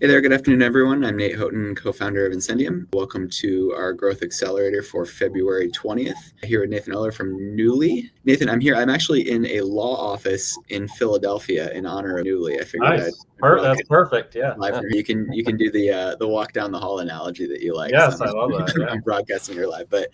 Hey there, good afternoon, everyone. I'm Nate Houghton, co-founder of Incendium. Welcome to our Growth Accelerator for February 20th. Here with Nathan Ohler from Nuooly. Nathan, I'm here. I'm actually in a law office in Philadelphia in honor of Nuooly. I figured Nice. That's perfect. Yeah. live from here. You can do the walk down the hall analogy that you like. Yes, I love that. Yeah. I'm broadcasting your live. But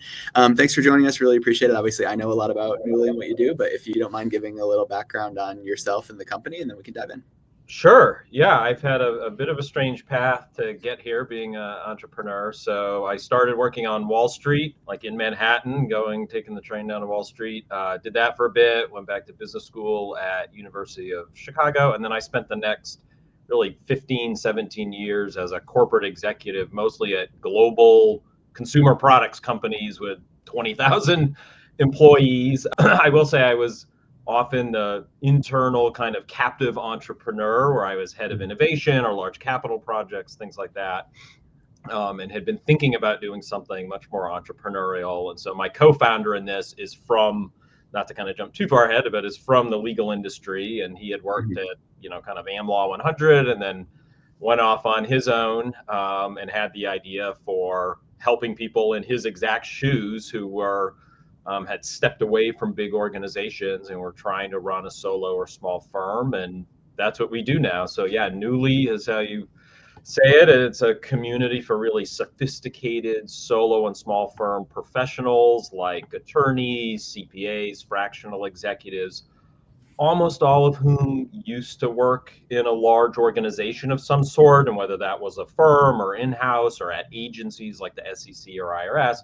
thanks for joining us. Really appreciate it. Obviously, I know a lot about Nuooly and what you do, but if you don't mind giving a little background on yourself and the company, and then we can dive in. Sure. Yeah, I've had a bit of a strange path to get here being an entrepreneur. So I started working on Wall Street, like in Manhattan, taking the train down to Wall Street. Did that for a bit, went back to business school at University of Chicago. And then I spent the next really 15, 17 years as a corporate executive, mostly at global consumer products companies with 20,000 employees. I will say I was often the internal kind of captive entrepreneur where I was head of innovation or large capital projects, things like that, and had been thinking about doing something much more entrepreneurial. And so my co-founder in this is from, not to kind of jump too far ahead, but is from the legal industry. And he had worked at, kind of AmLaw 100 and then went off on his own and had the idea for helping people in his exact shoes who were had stepped away from big organizations and were trying to run a solo or small firm. And that's what we do now. So yeah, Nuooly is how you say it. It's a community for really sophisticated solo and small firm professionals like attorneys, CPAs, fractional executives, almost all of whom used to work in a large organization of some sort. And whether that was a firm or in-house or at agencies like the SEC or IRS,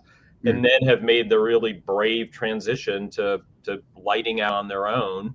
and then have made the really brave transition to lighting out on their own.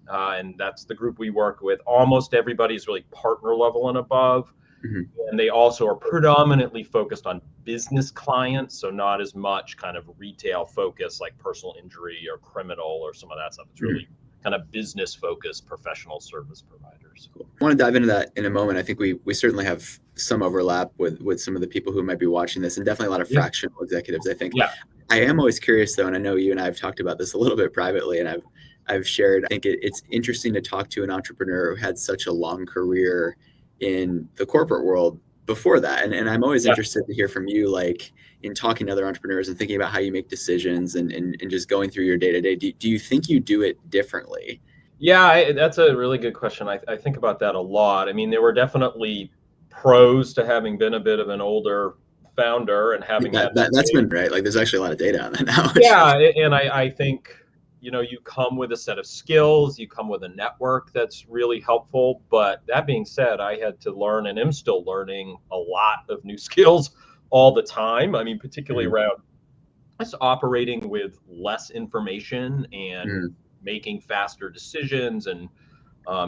And that's the group we work with. Almost everybody's really partner level and above. And they also are predominantly focused on business clients. So not as much kind of retail focus like personal injury or criminal or some of that stuff. It's really kind of business focused professional service providers. Cool. I want to dive into that in a moment. I think we certainly have some overlap with some of the people who might be watching this, and definitely a lot of fractional executives, I think. Yeah. I am always curious though, and I know you and I have talked about this a little bit privately, and I've shared, I think it's interesting to talk to an entrepreneur who had such a long career in the corporate world before that. And I'm always interested to hear from you, like in talking to other entrepreneurs and thinking about how you make decisions and just going through your day-to-day. Do you think you do it differently? Yeah, that's a really good question. I think about that a lot. I mean, there were definitely pros to having been a bit of an older founder and having that's been right. Like there's actually a lot of data on that now. Yeah, and I think, you come with a set of skills, you come with a network that's really helpful. But that being said, I had to learn and am still learning a lot of new skills all the time. I mean, particularly around just operating with less information and making faster decisions. And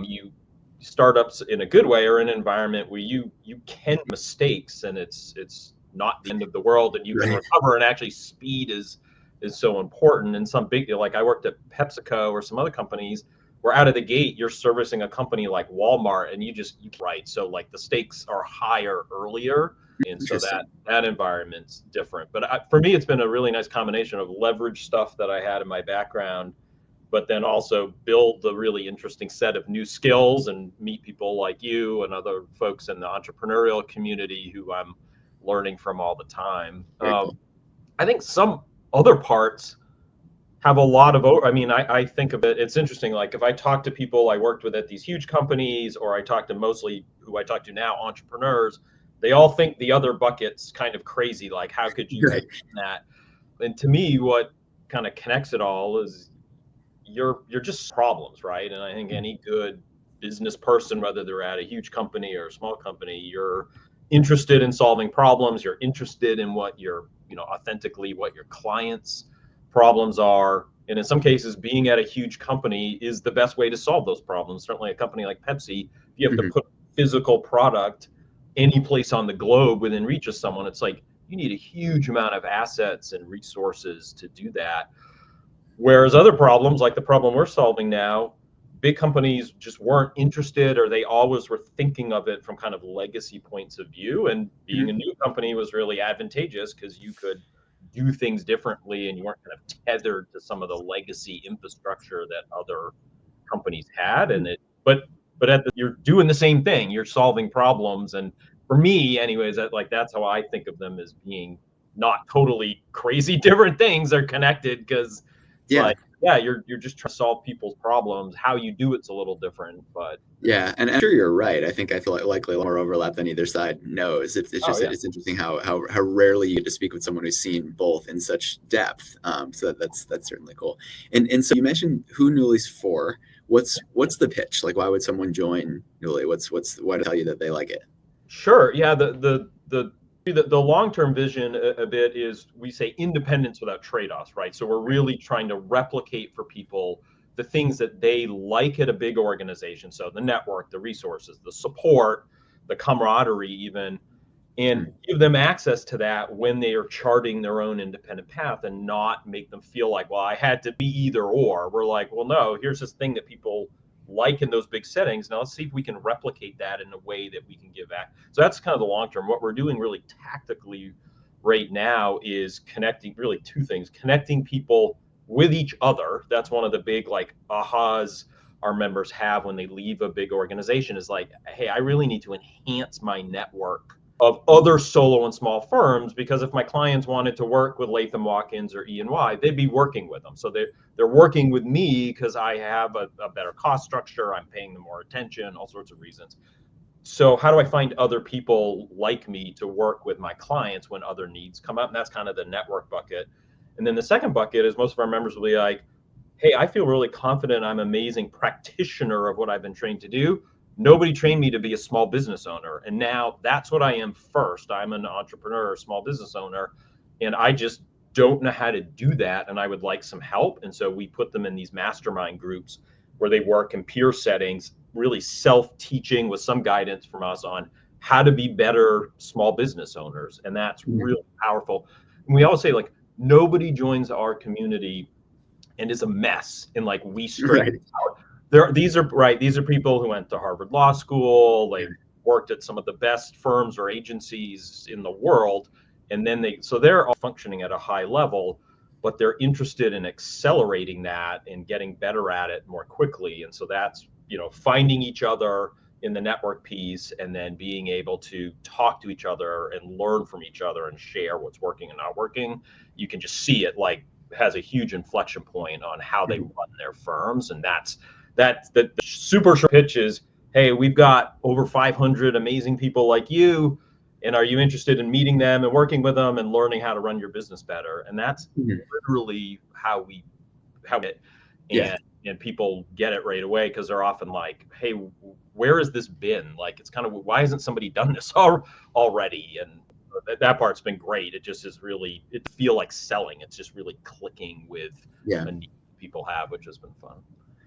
you startups in a good way are in an environment where you can make mistakes and it's not the end of the world and you can recover. And actually speed is so important. And some big, like I worked at PepsiCo or some other companies where out of the gate you're servicing a company like Walmart and you right. So like the stakes are higher earlier. And so that environment's different. But for me, it's been a really nice combination of leverage stuff that I had in my background, but then also build the really interesting set of new skills and meet people like you and other folks in the entrepreneurial community who I'm learning from all the time. Cool. I think some other parts have a lot of, I think of it, it's interesting. Like if I talk to people I worked with at these huge companies, or I talk to mostly who I talk to now, entrepreneurs, they all think the other bucket's kind of crazy. Like, how could you do that? And to me, what kind of connects it all is you're just problems, right? And I think any good business person, whether they're at a huge company or a small company, you're interested in solving problems. You're interested in what authentically what your clients' problems are. And in some cases, being at a huge company is the best way to solve those problems. Certainly a company like Pepsi, if you have to put physical product any place on the globe within reach of someone, it's like you need a huge amount of assets and resources to do that. Whereas other problems, like the problem we're solving now, big companies just weren't interested, or they always were thinking of it from kind of legacy points of view. And being a new company was really advantageous because you could do things differently and you weren't kind of tethered to some of the legacy infrastructure that other companies had. And you're doing the same thing. You're solving problems, and for me anyways, that's how I think of them, as being not totally crazy different things. They're connected because it's Yeah. like, yeah, you're just trying to solve people's problems. How you do it's a little different, but Yeah, and I'm sure you're right. I feel like likely a lot more overlap than either side knows. It's oh just yeah. it's interesting how rarely you get to speak with someone who's seen both in such depth. So that's certainly cool. And so you mentioned who Nuuly's for. What's the pitch? Like, why would someone join Nuuly? Why to tell you that they like it? Sure. Yeah. The long-term vision a bit is, we say, independence without trade-offs, right? So we're really trying to replicate for people the things that they like at a big organization. So the network, the resources, the support, the camaraderie, even, and Mm. give them access to that when they are charting their own independent path, and not make them feel like, well, I had to be either or. We're like, well, no, here's this thing that people like in those big settings. Now let's see if we can replicate that in a way that we can give back. So that's kind of the long term. What we're doing really tactically right now is connecting, really two things: connecting people with each other. That's one of the big like ahas our members have when they leave a big organization, is like, hey, I really need to enhance my network of other solo and small firms, because if my clients wanted to work with Latham Watkins or E&Y, they'd be working with them. So they're working with me because I have a better cost structure, I'm paying them more attention, all sorts of reasons. So how do I find other people like me to work with my clients when other needs come up? And that's kind of the network bucket. And then the second bucket is, most of our members will be like, hey, I feel really confident, I'm an amazing practitioner of what I've been trained to do. Nobody trained me to be a small business owner. And now that's what I am first. I'm an entrepreneur, small business owner, and I just don't know how to do that. And I would like some help. And so we put them in these mastermind groups where they work in peer settings, really self-teaching with some guidance from us on how to be better small business owners. And that's Mm. really powerful. And we always say, like, nobody joins our community and is a mess, and like we straighten Right. out. These are people who went to Harvard Law School, Yeah. they worked at some of the best firms or agencies in the world, and then they're all functioning at a high level, but they're interested in accelerating that and getting better at it more quickly. And so that's, finding each other in the network piece, and then being able to talk to each other and learn from each other and share what's working and not working. You can just see it, like, has a huge inflection point on how they Mhm. run their firms. And that's the super short pitch is, hey, we've got over 500 amazing people like you, and are you interested in meeting them and working with them and learning how to run your business better? And that's Mhm. literally how it. Yeah. And people get it right away, because they're often like, hey, where has this been? Like, it's kind of, why hasn't somebody done this already? And that part's been great. It just is really, it feel like selling. It's just really clicking with Yeah. a need people have, which has been fun.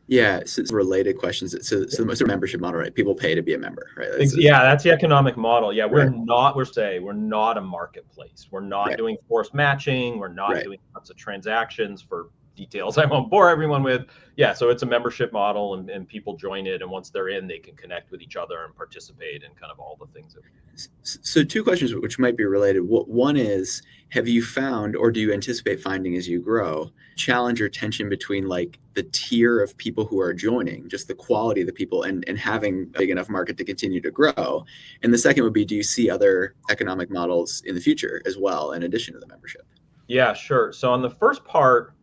Yeah, so it's related questions. So the most membership model, right? People pay to be a member, right? Yeah, that's the economic model. Yeah, Right, we're not a marketplace. We're not right, doing forced matching. We're not right. doing lots of transactions for details I won't bore everyone with. Yeah, so it's a membership model, and people join it, and once they're in, they can connect with each other and participate in kind of all the things that we do. So two questions which might be related. One is, have you found, or do you anticipate finding as you grow, challenge or tension between like the tier of people who are joining, just the quality of the people, and having a big enough market to continue to grow? And the second would be, do you see other economic models in the future as well, in addition to the membership? Yeah, sure. So on the first part,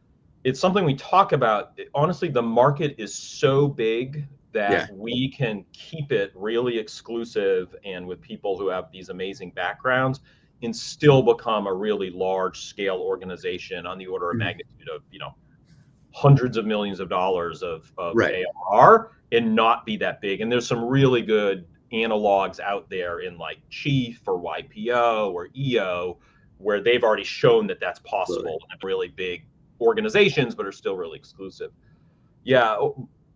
it's something we talk about. Honestly, the market is so big Yeah. that we can keep it really exclusive and with people who have these amazing backgrounds, and still become a really large scale organization on the order of Mhm. magnitude of, hundreds of millions of dollars of Right. ARR, and not be that big. And there's some really good analogs out there in like Chief or YPO or EO, where they've already shown that that's Absolutely. possible in really big organizations, but are still really exclusive. Yeah,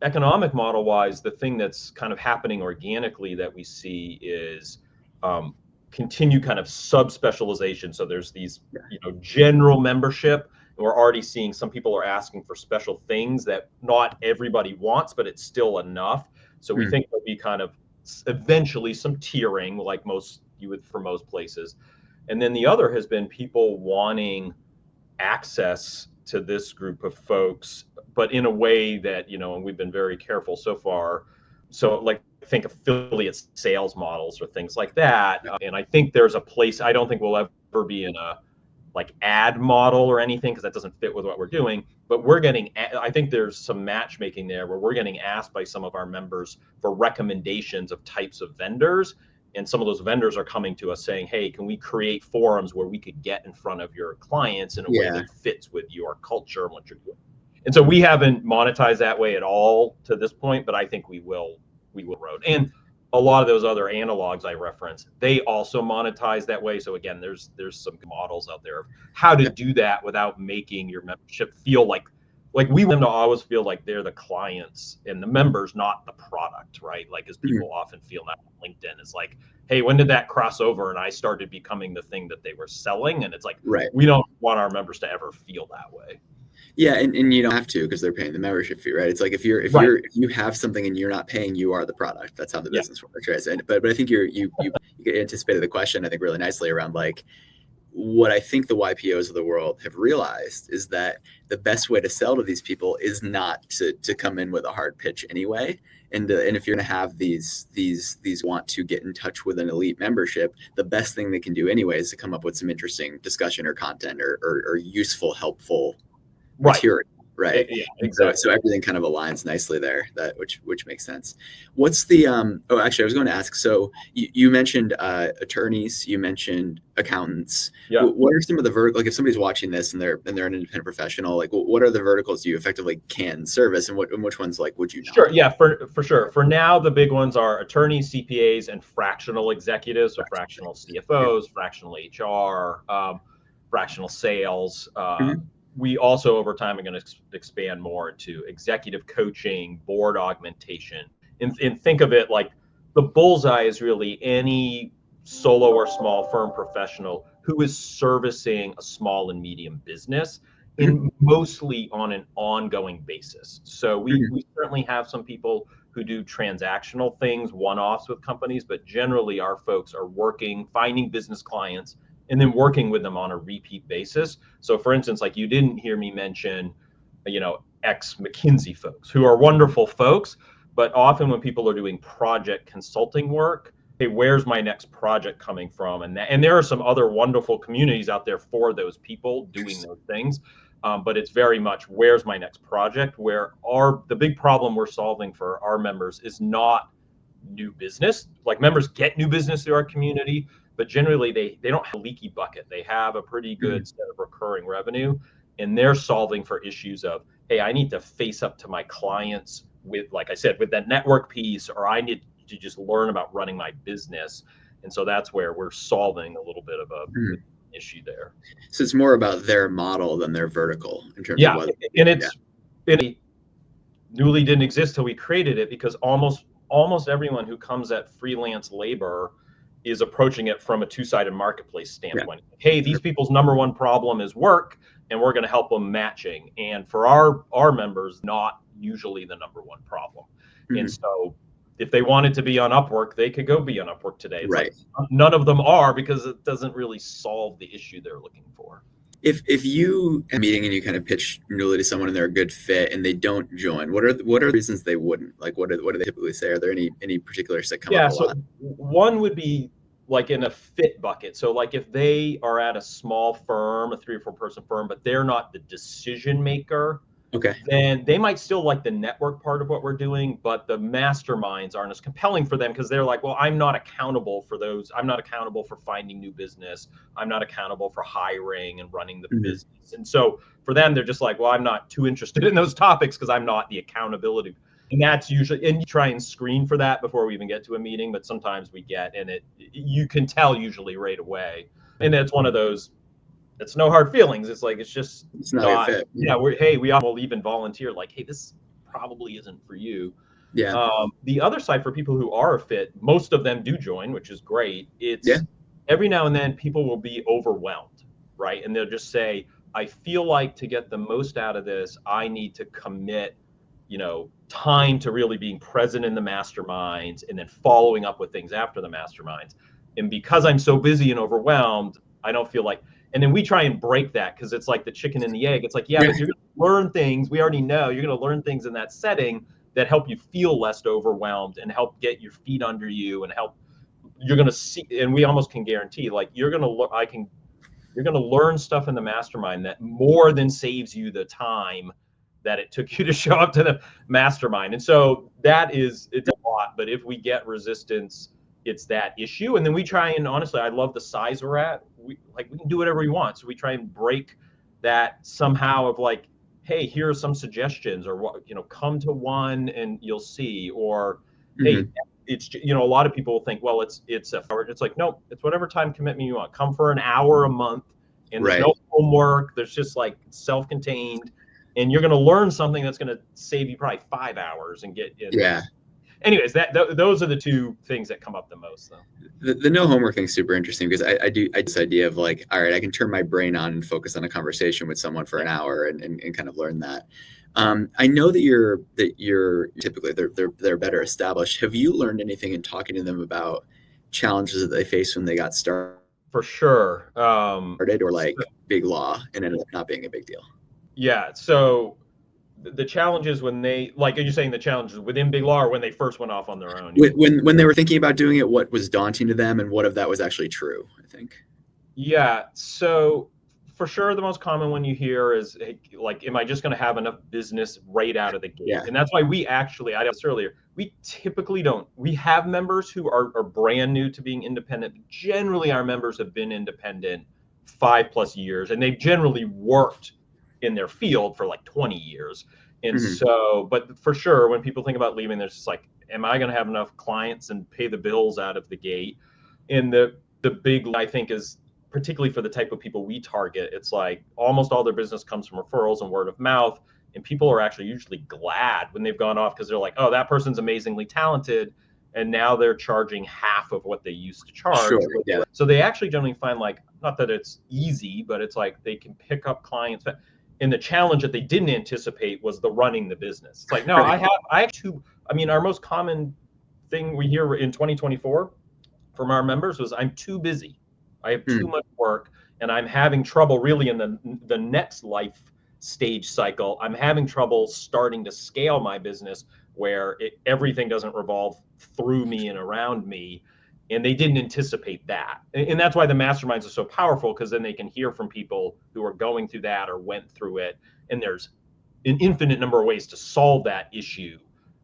economic model wise, the thing that's kind of happening organically that we see is um, continue kind of sub specialization. So there's these, Yeah. general membership, and we're already seeing some people are asking for special things that not everybody wants, but it's still enough. So we Mm. think there'll be kind of eventually some tiering, like most you would for most places. And then the other has been people wanting access to this group of folks, but in a way that, and we've been very careful so far, So like think affiliate sales models or things like that. And I think there's a place, I don't think we'll ever be in a like ad model or anything because that doesn't fit with what we're doing, but I think there's some matchmaking there where we're getting asked by some of our members for recommendations of types of vendors, and some of those vendors are coming to us saying, hey, can we create forums where we could get in front of your clients in a way that fits with your culture and what you're doing. And so we haven't monetized that way at all to this point, but I think we will road. And a lot of those other analogs I referenced, they also monetize that way. So again, there's some models out there of how to do that without making your membership feel like we want them to always feel like they're the clients and the members, not the product, right? Like as people often feel now on LinkedIn is like, hey, when did that cross over and I started becoming the thing that they were selling? And it's like, we don't want our members to ever feel that way. Yeah, and you don't have to because they're paying the membership fee, right? It's like if you have something and you're not paying, you are the product. That's how the business works, right? But I think you anticipated the question, I think, really nicely around like what I think the YPOs of the world have realized is that the best way to sell to these people is not to come in with a hard pitch anyway. And if you're going to have these want to get in touch with an elite membership, the best thing they can do anyway is to come up with some interesting discussion or content or useful, helpful material, right? Yeah, exactly. So everything kind of aligns nicely there, which makes sense. What's the oh, actually, I was going to ask. So you mentioned attorneys, you mentioned accountants. Yeah. What are some of the verticals? Like if somebody's watching this and they're an independent professional, like what are the verticals you effectively can service, and which ones like would you not? Sure. Yeah, for sure. For now, the big ones are attorneys, CPAs, and fractional executives, so fractional CFOs, fractional HR, fractional sales. We also, over time, are going to expand more into executive coaching, board augmentation, and think of it like the bullseye is really any solo or small firm professional who is servicing a small and medium business, and mostly on an ongoing basis. So we certainly have some people who do transactional things, one-offs with companies, but generally our folks are finding business clients and then working with them on a repeat basis. So for instance, like you didn't hear me mention, ex-McKinsey folks who are wonderful folks, but often when people are doing project consulting work, hey, where's my next project coming from? And there are some other wonderful communities out there for those people doing those things. But it's very much where's my next project, where the big problem we're solving for our members is not new business. Like members get new business through our community, but generally they don't have a leaky bucket. They have a pretty good set of recurring revenue, and they're solving for issues of, hey, I need to face up to my clients with, like I said, with that network piece, or I need to just learn about running my business. And so that's where we're solving a little bit of a issue there. So it's more about their model than their vertical in terms of what. And Nuooly didn't exist till we created it, because almost everyone who comes at freelance labor is approaching it from a two-sided marketplace standpoint. Hey, these people's number one problem is work, and we're going to help them matching. And for our members, not usually the number one problem. And so if they wanted to be on Upwork, they could go be on Upwork today. It's like none of them are, because it doesn't really solve the issue they're looking for. If you have a meeting and you kind of pitch Nuooly to someone and they're a good fit and they don't join, what are the reasons they wouldn't? Like what do they typically say? Are there any particulars that come up a lot? One would be like in a fit bucket. So like if they are at a small firm, a 3 or 4 person firm, but they're not the decision maker, then they might still like the network part of what we're doing, but the masterminds aren't as compelling for them, because they're like, well, I'm not accountable for those. I'm not accountable for finding new business. I'm not accountable for hiring and running the business. And so for them, they're just like, well, I'm not too interested in those topics because I'm not the accountability. And that's usually, and you try and screen for that before we even get to a meeting, but sometimes we get, and you can tell usually right away. And it's one of those, it's no hard feelings. It's like, it's not a fit. Yeah. We will even volunteer like, hey, this probably isn't for you. Yeah. The other side, for people who are a fit, most of them do join, which is great. It's every now and then people will be overwhelmed, right? And they'll just say, I feel like to get the most out of this, I need to commit, time to really being present in the masterminds and then following up with things after the masterminds. And because I'm so busy and overwhelmed, I don't feel like. And then we try and break that, because it's like the chicken and the egg. It's like, but you're going to learn things. We already know you're going to learn things in that setting, that help you feel less overwhelmed and help get your feet under you and help. You're going to see, and we almost can guarantee, like you're going to look, you're going to learn stuff in the mastermind that more than saves you the time that it took you to show up to the mastermind. And so it's a lot, but if we get resistance, it's that issue. And then we try, and honestly, I love the size we're at. We can do whatever we want. So we try and break that somehow of like, hey, here are some suggestions, or what, come to one and you'll see, or hey, it's, a lot of people will think, well, it's like, no, it's whatever time commitment you want. Come for an hour a month, and there's no homework. There's just like self-contained, and you're going to learn something that's going to save you probably 5 hours and get in. Yeah. Anyways, those are the two things that come up the most, though. The no homework thing is super interesting, because I this idea of like, all right, I can turn my brain on and focus on a conversation with someone for an hour and kind of learn that. I know that you're typically they're better established. Have you learned anything in talking to them about challenges that they faced when they got started? For sure. Or like big law and ended up not being a big deal? Yeah. So the challenges when they, like, are you saying the challenges within big law or when they first went off on their own? When they were thinking about doing it, what was daunting to them and what of that was actually true, I think? Yeah. So for sure, the most common one you hear is like, am I just going to have enough business right out of the gate? Yeah. And that's why we actually, I said earlier, we typically don't. We have members who are brand new to being independent. Generally, our members have been independent 5+ years, and they've generally worked in their field for like 20 years. And so, but for sure, when people think about leaving, there's just like, am I going to have enough clients and pay the bills out of the gate? And the big, I think, is particularly for the type of people we target, it's like almost all their business comes from referrals and word of mouth. And people are actually usually glad when they've gone off, because they're like, oh, that person's amazingly talented. And now they're charging half of what they used to charge. Sure, yeah. So they actually generally find, like, not that it's easy, but it's like they can pick up clients. And the challenge that they didn't anticipate was the running the business. It's like, no, I have two. I mean, our most common thing we hear in 2024 from our members was, I'm too busy. I have too much work, and I'm having trouble really in the next life stage cycle. I'm having trouble starting to scale my business where everything doesn't revolve through me and around me. And they didn't anticipate that. And that's why the masterminds are so powerful, because then they can hear from people who are going through that or went through it. And there's an infinite number of ways to solve that issue,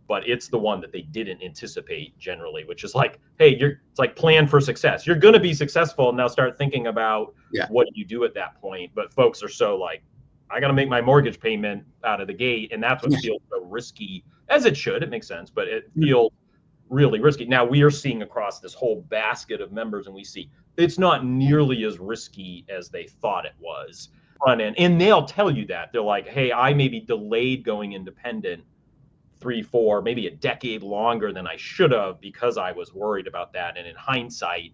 but it's the one that they didn't anticipate generally, which is like, hey, it's like plan for success. You're going to be successful. Now start thinking about what you do at that point. But folks are so like, I got to make my mortgage payment out of the gate. And that's what feels so risky, as it should. It makes sense, but it feels really risky. Now we are seeing across this whole basket of members, and we see it's not nearly as risky as they thought it was front end. And they'll tell you that. They're like, hey, I maybe delayed going independent 3, 4, maybe a decade longer than I should have, because I was worried about that. And in hindsight,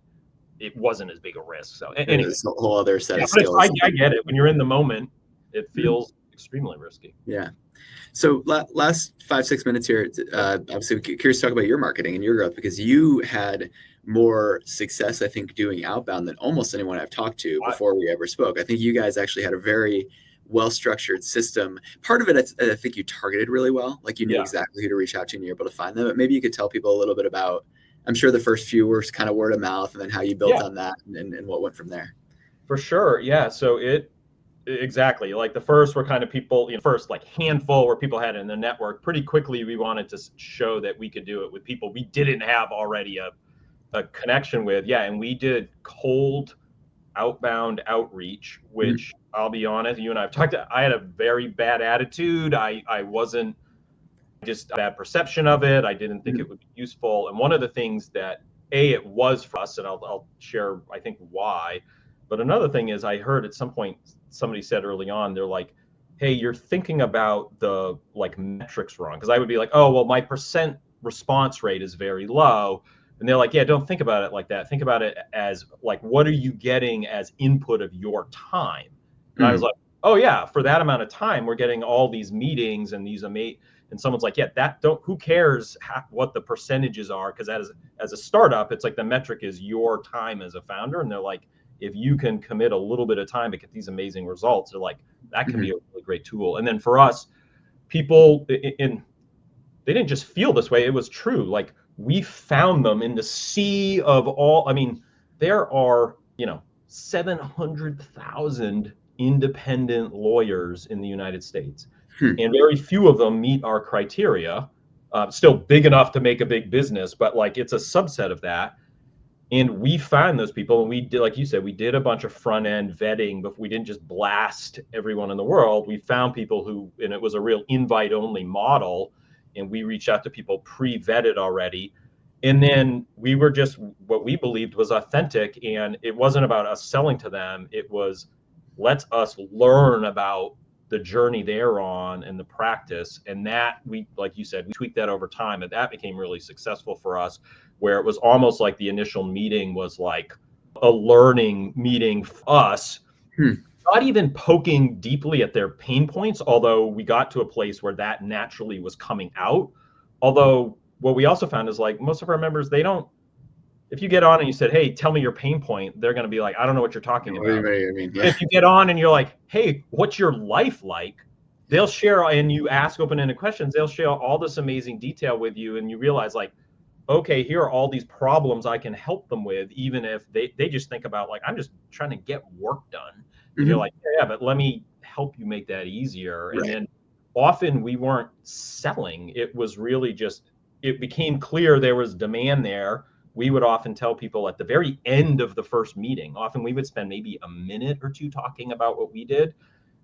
it wasn't as big a risk. So anyway, it's a whole other set of skills. I get it. When you're in the moment, it feels extremely risky. Yeah. So last 5-6 minutes here, obviously curious to talk about your marketing and your growth, because you had more success, I think, doing outbound than almost anyone I've talked to before we ever spoke. I think you guys actually had a very well-structured system. Part of it, I think you targeted really well. Like you knew exactly who to reach out to and you're able to find them. But maybe you could tell people a little bit about, I'm sure the first few were kind of word of mouth, and then how you built on that and what went from there. For sure. Yeah. So exactly. Like the first were kind of people, first like handful where people had it in the network. Pretty quickly, we wanted to show that we could do it with people we didn't have already a connection with. Yeah. And we did cold outbound outreach, which I'll be honest, you and I have talked to, I had a very bad attitude. I wasn't, just a bad perception of it. I didn't think it would be useful. And one of the things that it was for us, and I'll share, I think, why. But another thing is, I heard at some point somebody said early on, they're like, hey, you're thinking about the like metrics wrong. Because I would be like, oh, well, my percent response rate is very low. And they're like, yeah, don't think about it like that. Think about it as like, what are you getting as input of your time? And I was like, oh yeah, for that amount of time, we're getting all these meetings and these amazing. And someone's like, yeah, who cares what the percentages are? Because as a startup, it's like the metric is your time as a founder. And they're like, if you can commit a little bit of time to get these amazing results, they're like, that can be a really great tool. And then for us, people they didn't just feel this way, it was true. Like, we found them in the sea of all, I mean, there are, 700,000 independent lawyers in the United States, Hmm. and very few of them meet our criteria. Still big enough to make a big business, but like it's a subset of that. And we found those people, and we did, like you said, we did a bunch of front end vetting, but we didn't just blast everyone in the world. We found people who, and it was a real invite only model, and we reached out to people pre vetted already. And then we were just what we believed was authentic, and it wasn't about us selling to them. It was, let's us learn about the journey they're on and the practice. And that, we, like you said, we tweaked that over time, and that became really successful for us, where it was almost like the initial meeting was like a learning meeting for us, Hmm. not even poking deeply at their pain points, although we got to a place where that naturally was coming out. Although what we also found is, like, most of our members, they don't, if you get on and you said, hey, tell me your pain point, they're going to be like, I don't know what you're talking about. I mean, But if you get on and you're like, hey, what's your life like? They'll share, and you ask open-ended questions, they'll share all this amazing detail with you, and you realize, like, okay, here are all these problems I can help them with, even if they just think about, like, I'm just trying to get work done. And you're like, yeah, but let me help you make that easier. Right. And then often we weren't selling. It was really just, it became clear there was demand there. We would often tell people at the very end of the first meeting, often we would spend maybe a minute or two talking about what we did.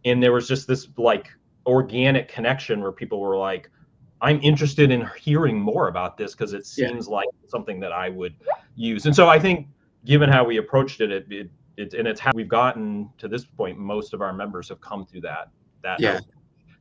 And there was just this like organic connection where people were like, I'm interested in hearing more about this because it Yeah. seems like something that I would use. And so I think, given how we approached it, and it's how we've gotten to this point, most of our members have come through that. Yeah.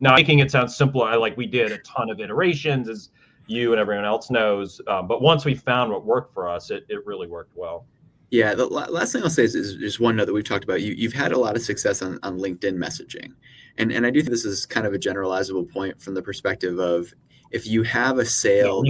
Now, making it sound simpler, like we did a ton of iterations, as you and everyone else knows. But once we found what worked for us, it really worked well. Yeah, the last thing I'll say is just one note that we've talked about. You've had a lot of success on LinkedIn messaging, and I do think this is kind of a generalizable point from the perspective of, if you have a sale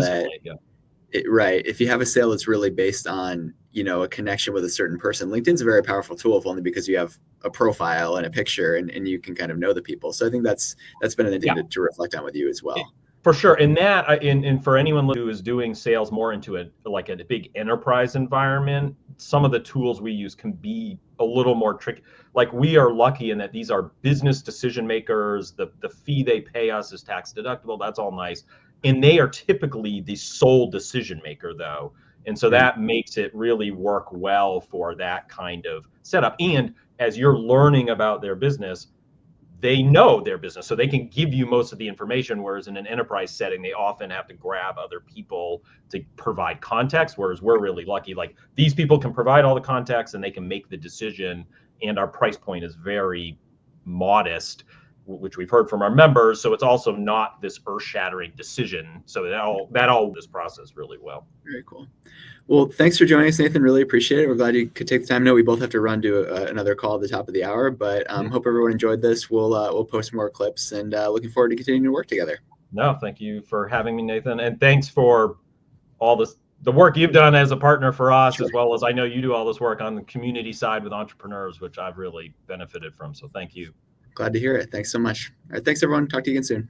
right, if you have a sale that's really based on, a connection with a certain person, LinkedIn's a very powerful tool, if only because you have a profile and a picture, and you can kind of know the people. So I think that's been an thing to reflect on with you as well. For sure. And that, and for anyone who is doing sales more into a big enterprise environment, some of the tools we use can be a little more tricky. Like, we are lucky in that these are business decision makers. The fee they pay us is tax deductible. That's all nice. And they are typically the sole decision maker, though. And so that makes it really work well for that kind of setup. And as you're learning about their business, they know their business, so they can give you most of the information, whereas in an enterprise setting, they often have to grab other people to provide context, whereas we're really lucky. Like, these people can provide all the context and they can make the decision, and our price point is very modest, which we've heard from our members. So it's also not this earth-shattering decision. So that all this process really well. Very cool. Well, thanks for joining us, Nathan. Really appreciate it. We're glad you could take the time. I know we both have to run to another call at the top of the hour, but hope everyone enjoyed this. We'll post more clips, and looking forward to continuing to work together. No, thank you for having me, Nathan, and thanks for all the work you've done as a partner for us, as well as I know you do all this work on the community side with entrepreneurs, which I've really benefited from. So thank you. Glad to hear it. Thanks so much. All right, thanks everyone. Talk to you again soon.